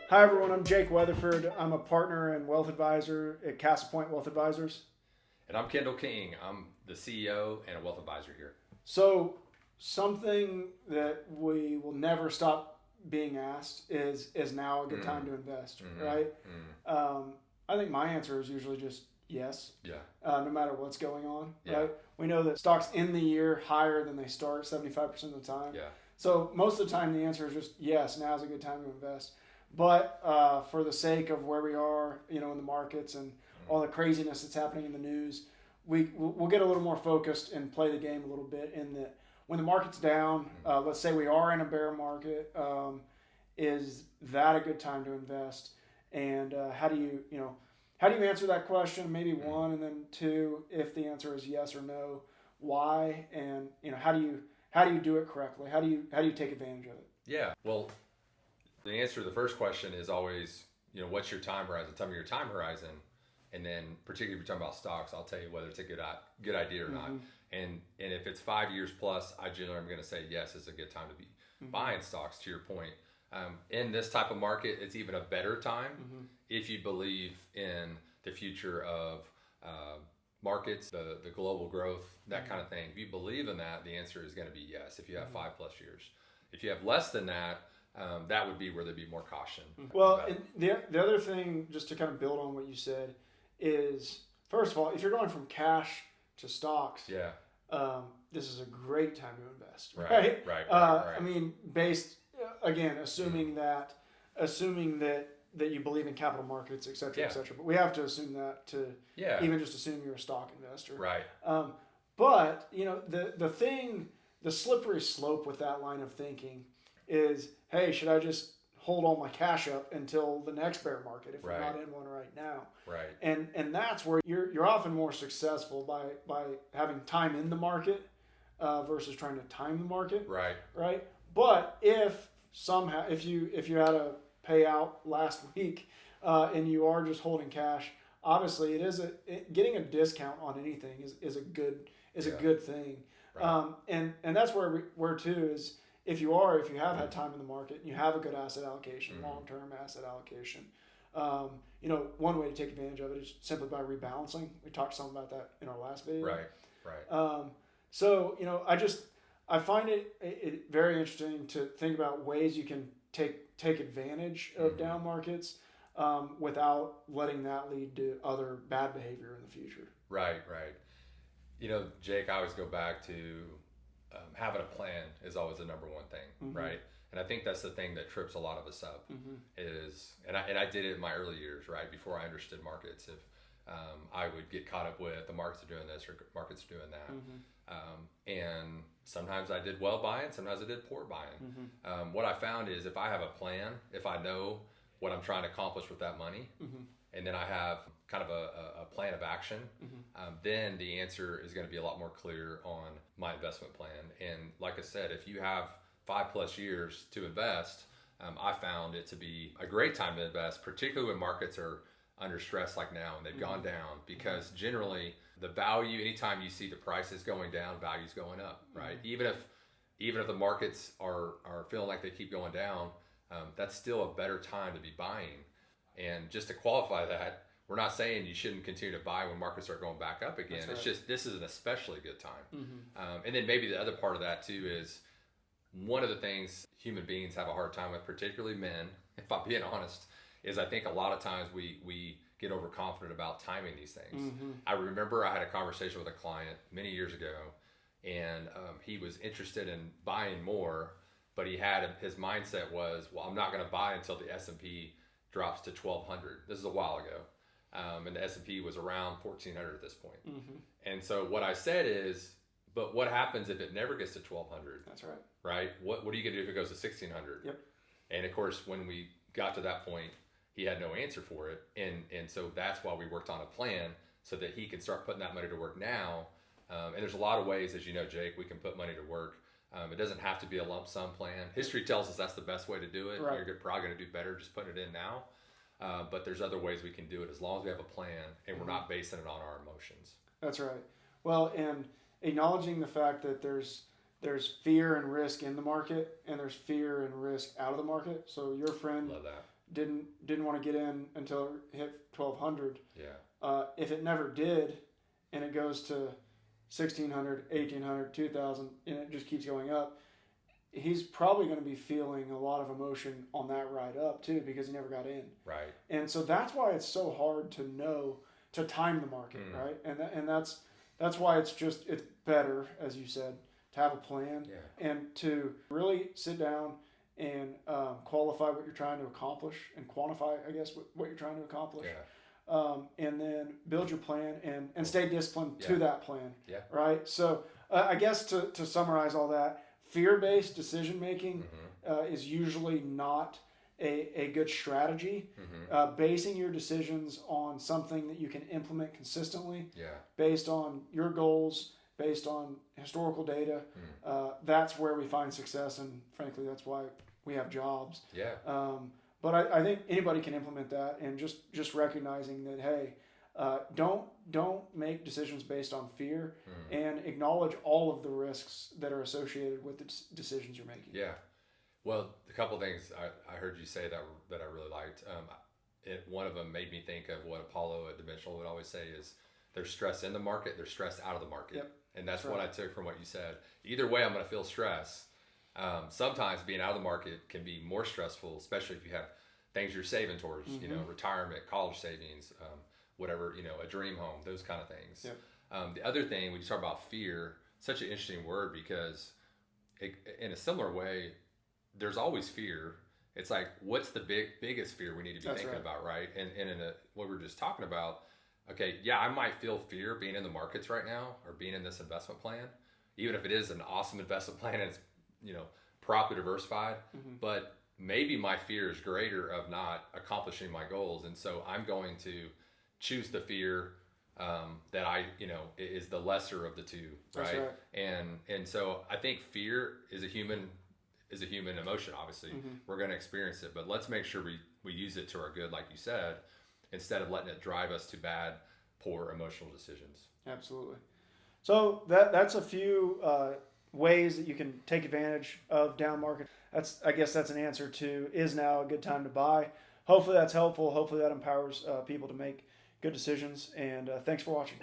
Hi everyone, I'm Jake Weatherford. I'm a partner and wealth advisor at Castlepoint Wealth Advisors. And I'm Kendall King. I'm the CEO and a wealth advisor here. So something that we will never stop being asked is now a good time to invest, right? I think my answer is usually just yes. Yeah. No matter what's going on, right? We know that stocks end the year higher than they start 75% of the time. Yeah. So most of the time the answer is just yes, now's a good time to invest. But for the sake of where we are, in the markets and all the craziness that's happening in the news, we'll get a little more focused and play the game a little bit in that when the market's down, let's say we are in a bear market, is that a good time to invest? And how do you answer that question? Maybe one, and then two, if the answer is yes or no, why? And how do you do it correctly? How do you take advantage of it? Yeah. Well, the answer to the first question is always, what's your time horizon? Tell me your time horizon. And then particularly if you're talking about stocks, I'll tell you whether it's a good idea or not. And if it's 5 years plus, I generally am going to say, yes, it's a good time to be buying stocks, to your point. In this type of market, it's even a better time if you believe in the future of markets, the global growth, that kind of thing. If you believe in that, the answer is going to be yes, if you have 5+ years. If you have less than that, that would be where there'd be more caution. Well, and the other thing, just to kind of build on what you said, is first of all, if you're going from cash to stocks, this is a great time to invest, right? Right. I mean, based again, assuming that you believe in capital markets, et cetera, et cetera. But we have to assume that to even just assume you're a stock investor, right? But the slippery slope with that line of thinking is, hey, should I just hold all my cash up until the next bear market if we're not in one right now? Right. And that's where you're often more successful by having time in the market versus trying to time the market. Right. Right. But if you had a payout last week and you are just holding cash, obviously getting a discount on anything is a good thing. Right. And that's where too is, if you have had time in the market and you have a good asset allocation, long-term asset allocation, one way to take advantage of it is simply by rebalancing. We talked some about that in our last video. Right. So I find it very interesting to think about ways you can take advantage of down markets without letting that lead to other bad behavior in the future. Right. Jake, I always go back to having a plan is always the number one thing, right? And I think that's the thing that trips a lot of us up is, and I did it in my early years, right? Before I understood markets, if I would get caught up with the markets are doing this or markets are doing that. And sometimes I did well buying, sometimes I did poor buying. What I found is if I have a plan, if I know what I'm trying to accomplish with that money, and then I have kind of a plan of action, then the answer is going to be a lot more clear on my investment plan. And like I said, if you have 5+ years to invest, I found it to be a great time to invest, particularly when markets are under stress like now and they've gone down, because generally the value, anytime you see the prices going down, value's going up, right? Even if the markets are feeling like they keep going down, that's still a better time to be buying. And just to qualify that, we're not saying you shouldn't continue to buy when markets are going back up again. It's just this is an especially good time. And then maybe the other part of that too is one of the things human beings have a hard time with, particularly men, if I'm being honest, is I think a lot of times we get overconfident about timing these things. I remember I had a conversation with a client many years ago, and he was interested in buying more, but his mindset was, well, I'm not going to buy until the S&P drops to 1,200. This is a while ago. And the S&P was around 1,400 at this point. And so what I said is, but what happens if it never gets to 1,200? That's right. Right? What are you going to do if it goes to 1,600? Yep. And of course, when we got to that point, he had no answer for it. And so that's why we worked on a plan so that he can start putting that money to work now. And there's a lot of ways, as you know, Jake, we can put money to work. It doesn't have to be a lump sum plan. History tells us that's the best way to do it. Right. You're probably going to do better just putting it in now. But there's other ways we can do it as long as we have a plan and we're not basing it on our emotions. That's right. Well, and acknowledging the fact that there's fear and risk in the market and there's fear and risk out of the market. So your friend, Love that. didn't want to get in until it hit 1,200. Yeah. If it never did, and it goes to 1,600, 1,800, 2,000, and it just keeps going up, he's probably going to be feeling a lot of emotion on that ride up too, because he never got in. Right. And so that's why it's so hard to time the market, right? And that's why it's better, as you said, to have a plan and to really sit down and qualify what you're trying to accomplish and quantify, I guess, what you're trying to accomplish. Yeah. And then build your plan and stay disciplined to that plan. Yeah. Right. So I guess to summarize all that, fear-based decision making is usually not a good strategy. Basing your decisions on something that you can implement consistently, based on your goals, based on historical data, that's where we find success, and frankly, that's why we have jobs. Yeah. But I think anybody can implement that, and just recognizing that, hey, don't make decisions based on fear, and acknowledge all of the risks that are associated with the decisions you're making. Yeah. Well, a couple of things I heard you say that I really liked. One of them made me think of what Apollo at Dimensional would always say is, there's stress in the market, there's stress out of the market. Yep. And that's what I took from what you said. Either way, I'm going to feel stress. Sometimes being out of the market can be more stressful, especially if you have things you're saving towards, retirement, college savings, whatever, a dream home, those kind of things. Yep. The other thing, when you talk about fear, such an interesting word, because in a similar way, there's always fear. It's like, what's the biggest fear we need to be thinking about, right? And in what we were just talking about, okay, yeah, I might feel fear being in the markets right now, or being in this investment plan, even if it is an awesome investment plan and it's, properly diversified, but maybe my fear is greater of not accomplishing my goals. And so I'm going to choose the fear that is the lesser of the two, right? That's right. And so I think fear is a human emotion. Obviously, we're going to experience it, but let's make sure we use it to our good, like you said, instead of letting it drive us to bad, poor emotional decisions. Absolutely. So that's a few ways that you can take advantage of down market. I guess that's an answer to, is now a good time to buy? Hopefully that's helpful. Hopefully that empowers people to make good decisions. And thanks for watching.